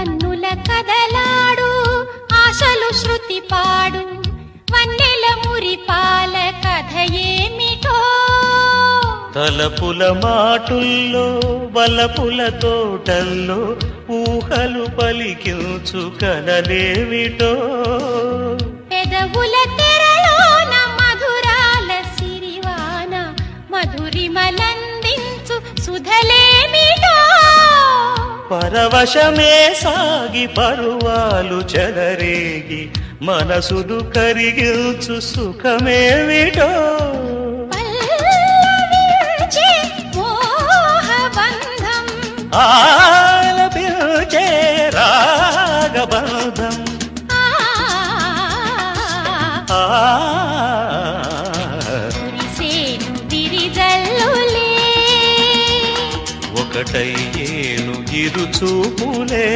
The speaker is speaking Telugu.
కన్నుల కదలాడు ఆశలు శృతి పాడు వన్నెల మురిపాల కథ ఏమిటో తలపుల మాటుల్లో వలపుల తోటల్లో ఊహలు పలికించు కలలేమిటో పెదవుల తెరలోన మధురాల సిరివాన మధురిమలందించు సుధలేమిటో పరవశమే సాగి పరువాలు చెలరేగి మనసును కరిగించు సుఖమేమిటో పల్లవించే మోహబంధం ఆలపించే రాగబంధం కురిసేను విరిజల్లులే ఒకటయ్యేను ఇరు చూపులే